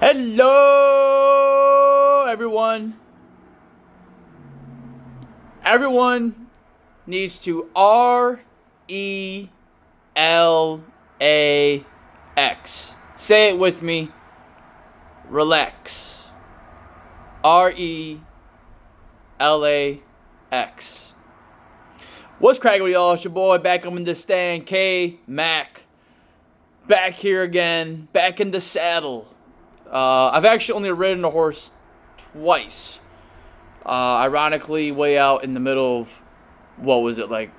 Hello, everyone. Everyone needs to RELAX. Say it with me. Relax. RELAX. What's cracking with y'all? It's your boy back up in the stand, K Mac. Back here again, back in the saddle. I've actually only ridden a horse twice. Ironically, way out in the middle of, what was it, like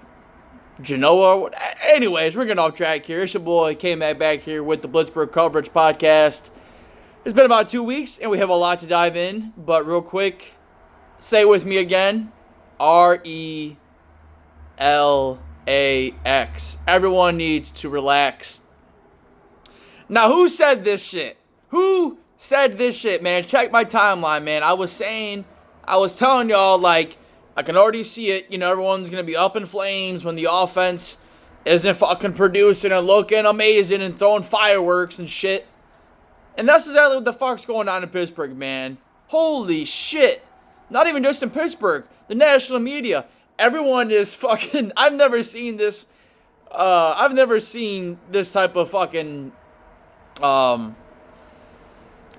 Genoa? Anyways, we're getting off track here. It's your boy K-Mac back here with the Blitzburg Coverage Podcast. It's been about 2 weeks, and we have a lot to dive in. But real quick, say it with me again. RELAX. Everyone needs to relax. Now, who said this shit? Who said this shit, man? Check my timeline, man. I was telling y'all, like, I can already see it. You know, everyone's going to be up in flames when the offense isn't fucking producing and looking amazing and throwing fireworks and shit. And that's exactly what the fuck's going on in Pittsburgh, man. Holy shit. Not even just in Pittsburgh. The national media. Everyone is fucking... I've never seen this type of fucking...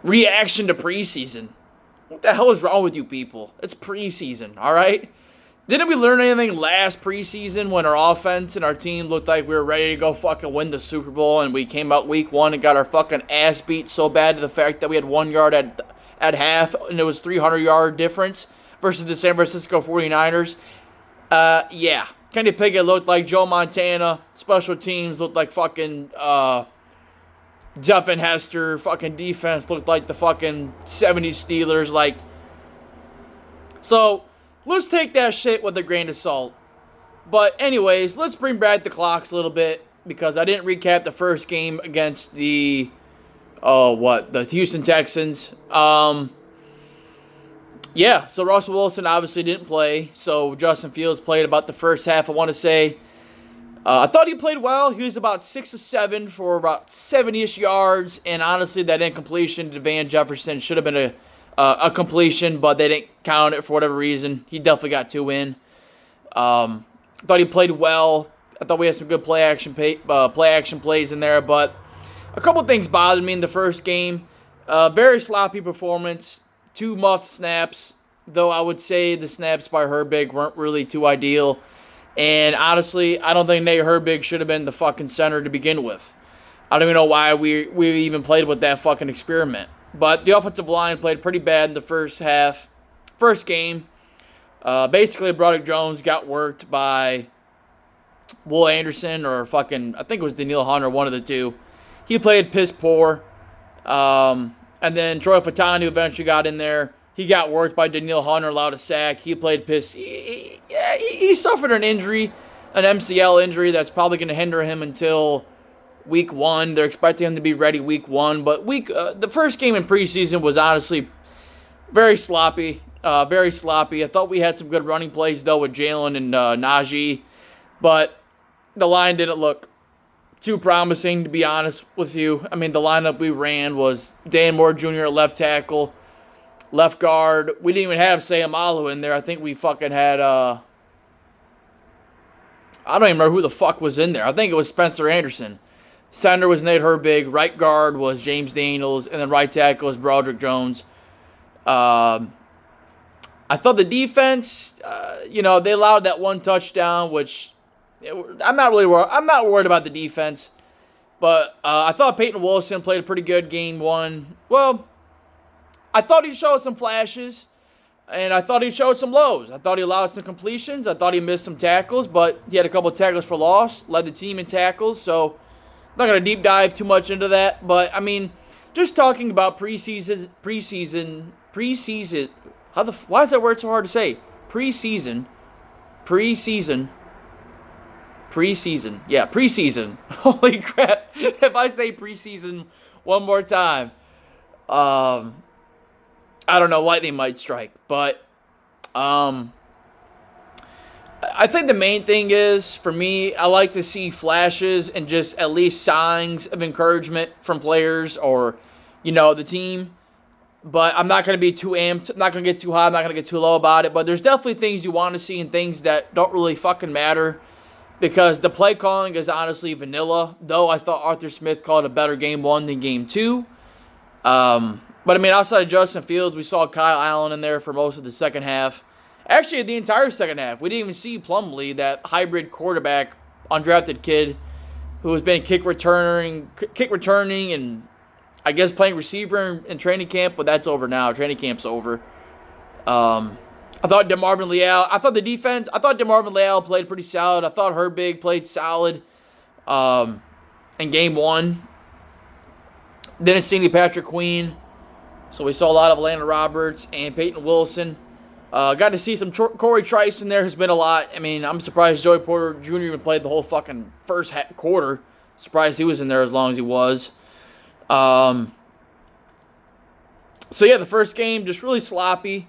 reaction to preseason. What the hell is wrong with you people? It's preseason, alright? Didn't we learn anything last preseason when our offense and our team looked like we were ready to go fucking win the Super Bowl and we came out week one and got our fucking ass beat so bad to the fact that we had 1 yard at half and it was 300-yard difference versus the San Francisco 49ers? Yeah. Kenny Pickett looked like Joe Montana. Special teams looked like fucking, Duff and Hester. Fucking defense looked like the fucking 70s Steelers. Like, so let's take that shit with a grain of salt. But anyways, let's bring back the clocks a little bit because I didn't recap the first game against the Houston Texans. Yeah, so Russell Wilson obviously didn't play. So Justin Fields played about the first half, I want to say. I thought he played well. He was about 6 of 7 for about 70-ish yards. And honestly, that incompletion to Van Jefferson should have been a completion, but they didn't count it for whatever reason. He definitely got 2 in. Thought he played well. I thought we had some good play action plays in there. But a couple things bothered me in the first game. Very sloppy performance. 2 muffed snaps. Though I would say the snaps by Herbig weren't really too ideal. And honestly, I don't think Nate Herbig should have been the fucking center to begin with. I don't even know why we even played with that fucking experiment. But the offensive line played pretty bad in the first game. Basically, Broderick Jones got worked by Will Anderson or fucking, I think it was Danielle Hunter, one of the two. He played piss poor. And then Troy Fautanu eventually got in there. He got worked by Danielle Hunter, allowed a sack. He played piss. He suffered an injury, an MCL injury that's probably going to hinder him until week 1. They're expecting him to be ready week 1. But the first game in preseason was honestly very sloppy. Very sloppy. I thought we had some good running plays, though, with Jalen and Najee. But the line didn't look too promising, to be honest with you. I mean, the lineup we ran was Dan Moore Jr. at left tackle. Left guard, we didn't even have Sam Alu in there. I think we fucking had, I don't even remember who the fuck was in there. I think it was Spencer Anderson. Center was Nate Herbig. Right guard was James Daniels. And then right tackle was Broderick Jones. I thought the defense, they allowed that 1 touchdown, which I'm not worried about the defense. But I thought Peyton Wilson played a pretty good game 1. Well, I thought he showed some flashes, and I thought he showed some lows. I thought he allowed some completions. I thought he missed some tackles, but he had a couple of tackles for loss, led the team in tackles, so I'm not going to deep dive too much into that. But, I mean, just talking about preseason, why is that word so hard to say? Preseason. Yeah, preseason. Holy crap. If I say preseason one more time, I don't know, lightning might strike. But I think the main thing is, for me, I like to see flashes and just at least signs of encouragement from players or the team. But I'm not going to be too amped. I'm not going to get too high. I'm not going to get too low about it. But there's definitely things you want to see and things that don't really fucking matter. Because the play calling is honestly vanilla. Though I thought Arthur Smith called a better game 1 than game 2. But I mean, outside of Justin Fields, we saw Kyle Allen in there for most of the second half. Actually, the entire second half. We didn't even see Plumlee, that hybrid quarterback, undrafted kid, who has been kick returning, and I guess playing receiver in training camp, but that's over now. Training camp's over. I thought DeMarvin Leal, I thought DeMarvin Leal played pretty solid. I thought Herbig played solid in game 1. Didn't see any Patrick Queen. So we saw a lot of Atlanta Roberts and Peyton Wilson. Got to see some Corey Trice in there, who's been a lot. I mean, I'm surprised Joey Porter Jr. even played the whole fucking first quarter. Surprised he was in there as long as he was. So yeah, the first game just really sloppy.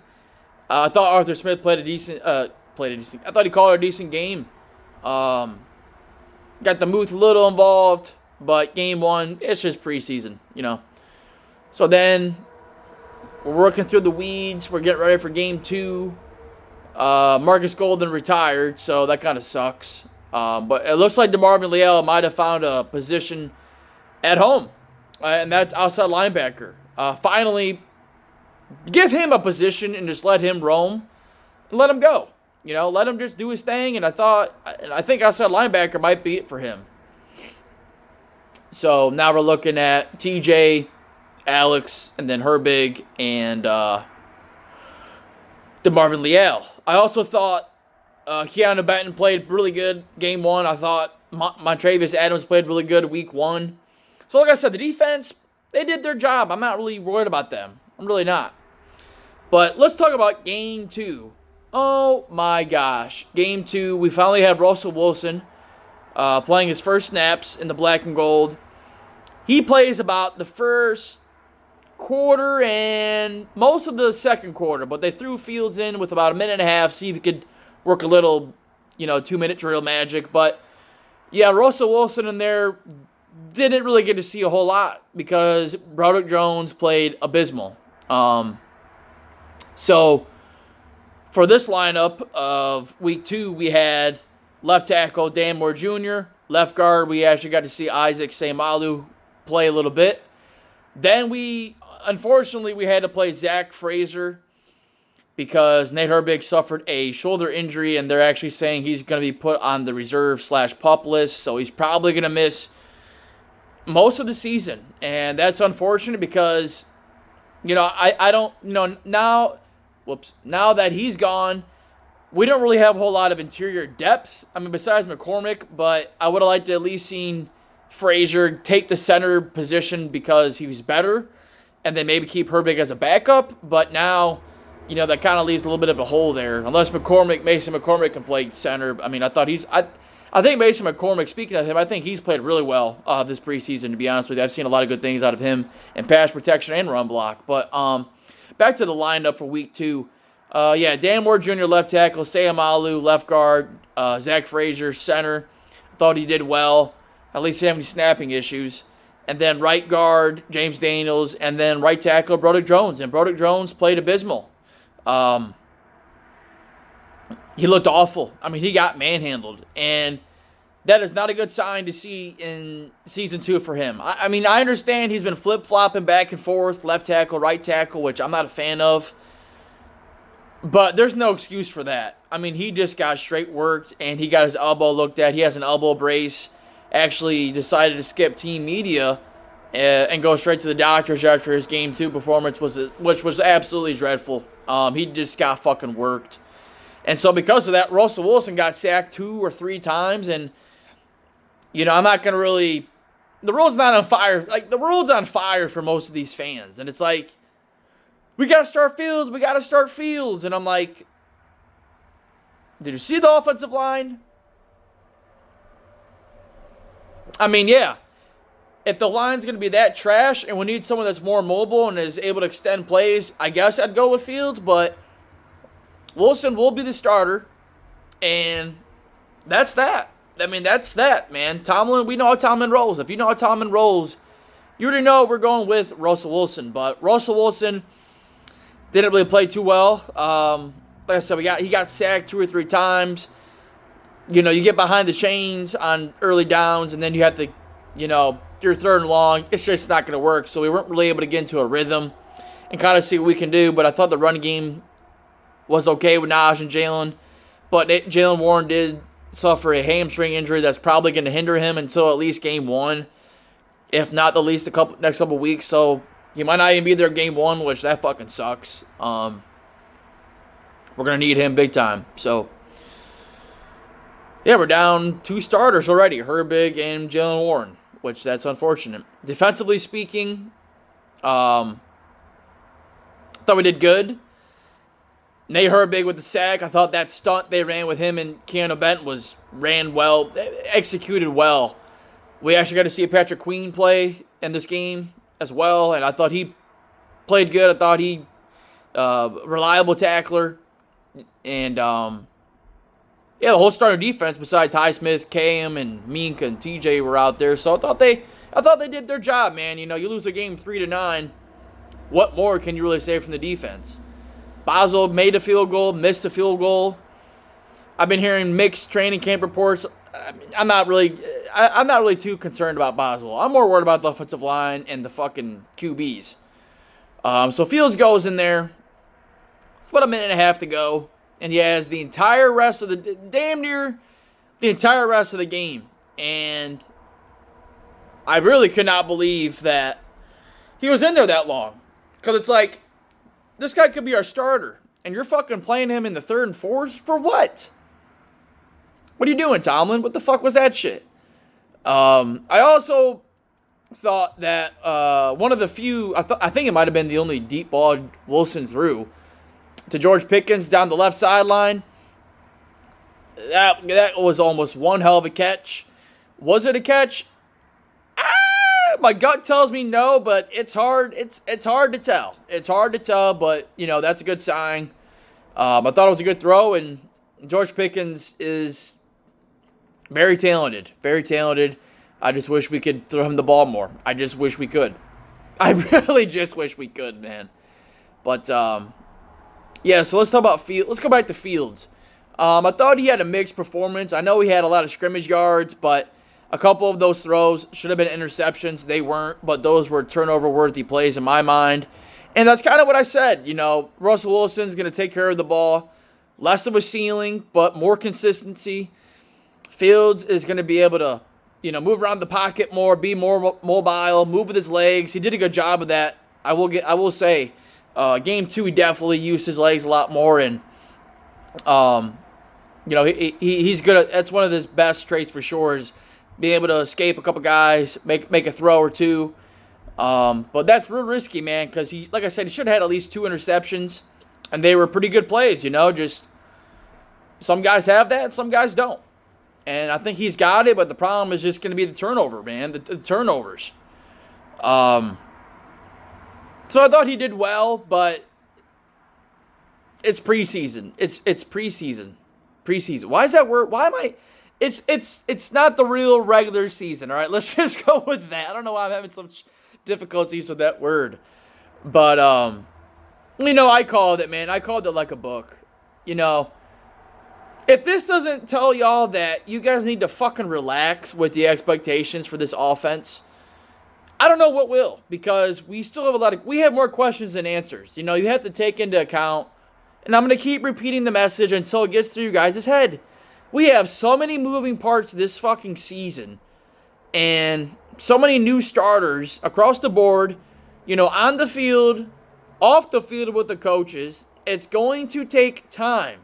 I thought Arthur Smith played a decent. I thought he called a decent game. Got the Muth a little involved, but game 1, it's just preseason, So then we're working through the weeds. We're getting ready for game 2. Marcus Golden retired, so that kind of sucks. But it looks like DeMarvin Leal might have found a position at home, and that's outside linebacker. Finally, give him a position and just let him roam and let him go. Let him just do his thing. And I think outside linebacker might be it for him. So now we're looking at TJ, Alex, and then Herbig and DeMarvin Leal. I also thought Keanu Benton played really good game 1. I thought Montravius Adams played really good week 1. So like I said, the defense, they did their job. I'm not really worried about them. I'm really not. But let's talk about game 2. Oh my gosh. Game 2, we finally had Russell Wilson playing his first snaps in the black and gold. He plays about the first quarter and most of the second quarter, but they threw Fields in with about a minute and a half, see if he could work a little, 2-minute drill magic. But yeah, Russell Wilson in there didn't really get to see a whole lot because Broderick Jones played abysmal. So for this lineup of week 2, we had left tackle Dan Moore Jr., left guard, we actually got to see Isaac Seumalo play a little bit. Then unfortunately, we had to play Zach Frazier because Nate Herbig suffered a shoulder injury, and they're actually saying he's going to be put on the reserve/pup list, so he's probably going to miss most of the season. And that's unfortunate because, I don't, now that he's gone, we don't really have a whole lot of interior depth. I mean, besides McCormick, but I would have liked to at least seen Frazier take the center position because he was better, and then maybe keep Herbig as a backup. But now, that kind of leaves a little bit of a hole there. Unless Mason McCormick can play center. I mean, I think Mason McCormick, speaking of him, I think he's played really well this preseason, to be honest with you. I've seen a lot of good things out of him in pass protection and run block. But back to the lineup for week 2. Dan Moore Jr. left tackle, Seumalo left guard, Zach Frazier center. I thought he did well. At least having snapping issues. And then right guard, James Daniels, and then right tackle, Broderick Jones. And Broderick Jones played abysmal. He looked awful. I mean, he got manhandled. And that is not a good sign to see in season 2 for him. I mean, I understand he's been flip-flopping back and forth, left tackle, right tackle, which I'm not a fan of. But there's no excuse for that. I mean, he just got straight worked, and he got his elbow looked at. He has an elbow brace. Actually decided to skip team media and go straight to the doctors after his game 2 performance, which was absolutely dreadful. He just got fucking worked. And so because of that, Russell Wilson got sacked 2 or 3 times. And, I'm not going to really... The world's not on fire. Like, the world's on fire for most of these fans. And it's like, we got to start Fields. And I'm like, did you see the offensive line? I mean, yeah. If the line's going to be that trash and we need someone that's more mobile and is able to extend plays, I guess I'd go with Fields. But Wilson will be the starter. And that's that. I mean, that's that, man. Tomlin, we know how Tomlin rolls. If you know how Tomlin rolls, you already know we're going with Russell Wilson. But Russell Wilson didn't really play too well. Like I said, he got sacked 2 or 3 times. You get behind the chains on early downs, and then you have to, you're 3rd and long. It's just not going to work. So we weren't really able to get into a rhythm and kind of see what we can do. But I thought the run game was okay with Najee and Jalen. But Jalen Warren did suffer a hamstring injury that's probably going to hinder him until at least game 1, if not at least next couple weeks. So he might not even be there game 1, which that fucking sucks. We're going to need him big time. So, yeah, we're down 2 starters already, Herbig and Jalen Warren, which that's unfortunate. Defensively speaking, thought we did good. Nate Herbig with the sack. I thought that stunt they ran with him and Keanu Benton ran well, executed well. We actually got to see Patrick Queen play in this game as well, and I thought he played good. I thought he reliable tackler, and the whole starting defense besides Highsmith, Cam, and Mink and TJ were out there. So I thought they did their job, man. You lose a game 3-9. What more can you really say from the defense? Basel made a field goal, missed a field goal. I've been hearing mixed training camp reports. I'm not really too concerned about Basel. I'm more worried about the offensive line and the fucking QBs. So Fields goes in there. About a minute and a half to go. And he has the entire rest of damn near the entire rest of the game. And I really could not believe that he was in there that long. Because it's like, this guy could be our starter. And you're fucking playing him in the 3rd and 4th? For what? What are you doing, Tomlin? What the fuck was that shit? I also thought that one of the few, I think it might have been the only deep ball Wilson threw to George Pickens down the left sideline. That was almost one hell of a catch. Was it a catch? My gut tells me no, but it's hard. It's hard to tell. It's hard to tell, but that's a good sign. I thought it was a good throw, and George Pickens is very talented. Very talented. I just wish we could throw him the ball more. I just wish we could. I really just wish we could, man. But yeah, so let's talk about Fields. Let's go back to Fields. I thought he had a mixed performance. I know he had a lot of scrimmage yards, but a couple of those throws should have been interceptions. They weren't, but those were turnover-worthy plays in my mind. And that's kind of what I said. Russell Wilson's going to take care of the ball. Less of a ceiling, but more consistency. Fields is going to be able to, move around the pocket more, be more mobile, move with his legs. He did a good job of that. I will say, game 2 he definitely used his legs a lot more, and he's good at. That's one of his best traits for sure, is being able to escape a couple guys, make a throw or 2. But that's real risky, man, because like I said, he should have had at least 2 interceptions, and they were pretty good plays. Just some guys have that, and some guys don't. And I think he's got it, but the problem is just going to be the turnover, man. The turnovers. So I thought he did well, but it's preseason. It's preseason. Preseason. Why is that word? Why am I? It's not the real regular season. All right, let's just go with that. I don't know why I'm having such difficulties with that word, but I called it, man. I called it like a book. If this doesn't tell y'all that you guys need to fucking relax with the expectations for this offense, I don't know what will, because we still have we have more questions than answers. You have to take into account, and I'm going to keep repeating the message until it gets through you guys' head. We have so many moving parts this fucking season, and so many new starters across the board, on the field, off the field with the coaches. It's going to take time.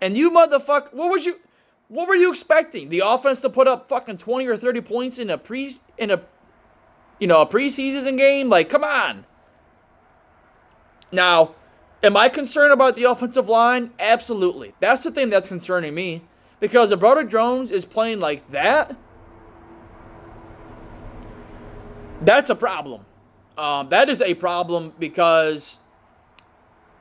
And you motherfucker, what were you expecting? The offense to put up fucking 20 or 30 points in a preseason game? Like, come on. Now, am I concerned about the offensive line? Absolutely. That's the thing that's concerning me. Because if Broderick Jones is playing like that, that's a problem. That is a problem, because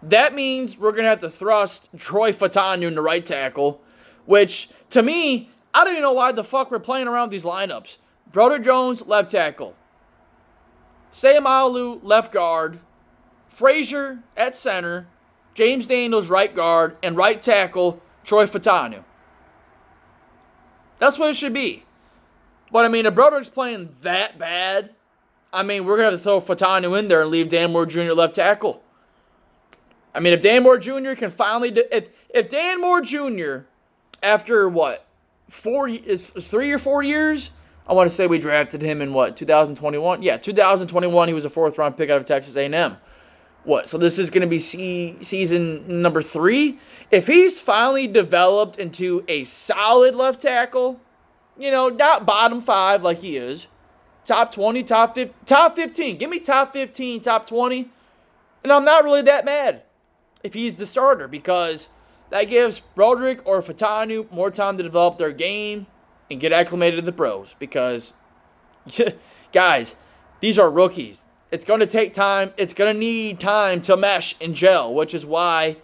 that means we're going to have to thrust Troy Fautanu in the right tackle, which, to me, I don't even know why the fuck we're playing around these lineups. Broderick Jones, left tackle. Sayamalu, left guard. Frazier at center. James Daniels, right guard. And right tackle, Troy Fatanu. That's what it should be. But, I mean, if Broderick's playing that bad, I mean, we're going to have to throw Fatanu in there and leave Dan Moore Jr. left tackle. I mean, if Dan Moore Jr. can finally... If Dan Moore Jr., after, 3 or 4 years? I want to say we drafted him in, 2021? Yeah, 2021, he was a 4th-round pick out of Texas A&M. So this is going to be season number 3? If he's finally developed into a solid left tackle, not bottom 5 like he is, top 20, top 15. Give me top 15, top 20. And I'm not really that mad if he's the starter, because that gives Broderick or Fatanu more time to develop their game and get acclimated to the pros. Because, guys, these are rookies. It's going to take time. It's going to need time to mesh and gel, which is why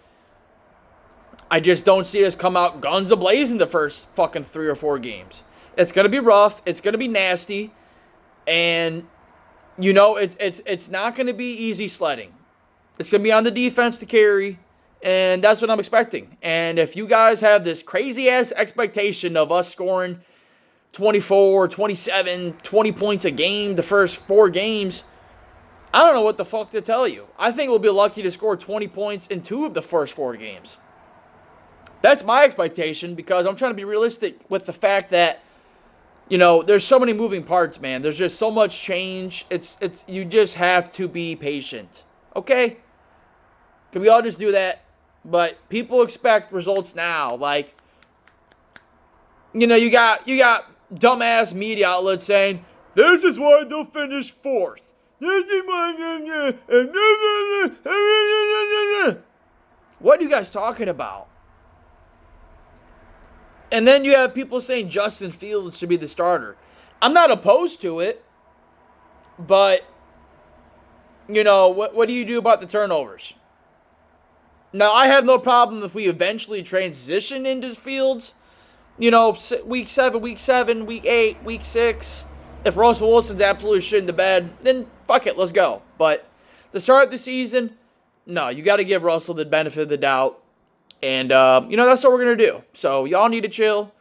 I just don't see us come out guns a-blazing the first fucking 3 or 4 games. It's going to be rough. It's going to be nasty. And, it's not going to be easy sledding. It's going to be on the defense to carry. And that's what I'm expecting. And if you guys have this crazy-ass expectation of us scoring 24, 27, 20 points a game the first 4 games, I don't know what the fuck to tell you. I think we'll be lucky to score 20 points in 2 of the first 4 games. That's my expectation, because I'm trying to be realistic with the fact that, there's so many moving parts, man. There's just so much change. You just have to be patient. Okay? Can we all just do that? But people expect results now. Like, you got dumbass media outlets saying, this is why they'll finish 4th. What are you guys talking about? And then you have people saying Justin Fields should be the starter. I'm not opposed to it, but, what do you do about the turnovers? Now, I have no problem if we eventually transition into Fields, week 7, week 8, week 6. If Russell Wilson's absolutely shit in the bed, then fuck it, let's go. But to start the season, no, you got to give Russell the benefit of the doubt. And, that's what we're going to do. So, y'all need to chill.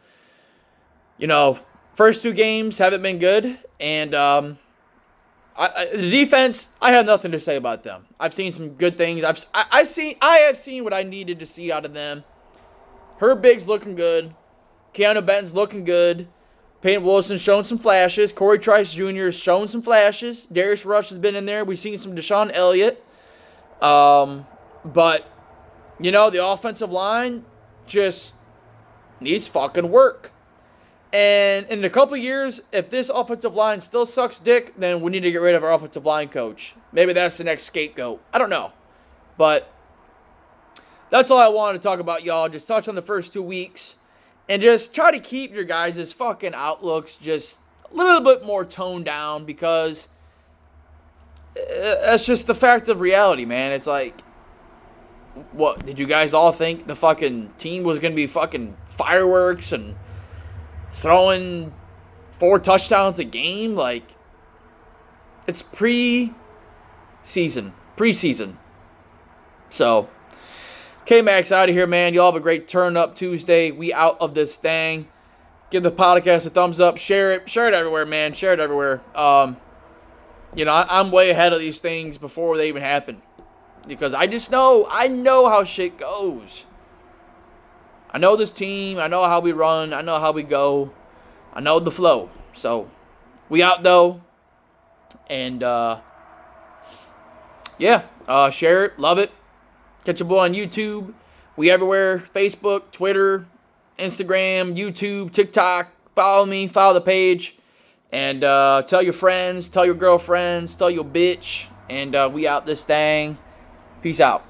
First 2 games haven't been good. And the defense, I have nothing to say about them. I've seen some good things. I have seen what I needed to see out of them. Herbig's looking good. Keanu Benton's looking good. Peyton Wilson's shown some flashes. Corey Trice Jr. has shown some flashes. Darius Rush has been in there. We've seen some Deshaun Elliott. But, the offensive line just needs fucking work. And in a couple years, if this offensive line still sucks dick, then we need to get rid of our offensive line coach. Maybe that's the next scapegoat. I don't know. But that's all I wanted to talk about, y'all. Just touch on the first 2 weeks. And just try to keep your guys' fucking outlooks just a little bit more toned down, because that's just the fact of reality, man. It's like, what, did you guys all think the fucking team was going to be fucking fireworks and throwing 4 touchdowns a game? Like, it's preseason. So, K-Max out of here, man. Y'all have a great Turn Up Tuesday. We out of this thing. Give the podcast a thumbs up. Share it. Share it everywhere, man. Share it everywhere. I'm way ahead of these things before they even happen, because I know how shit goes. I know this team. I know how we run. I know how we go. I know the flow. So, we out, though. And, share it. Love it. Catch your boy on YouTube. We everywhere. Facebook, Twitter, Instagram, YouTube, TikTok. Follow me. Follow the page. And tell your friends. Tell your girlfriends. Tell your bitch. And we out this thing. Peace out.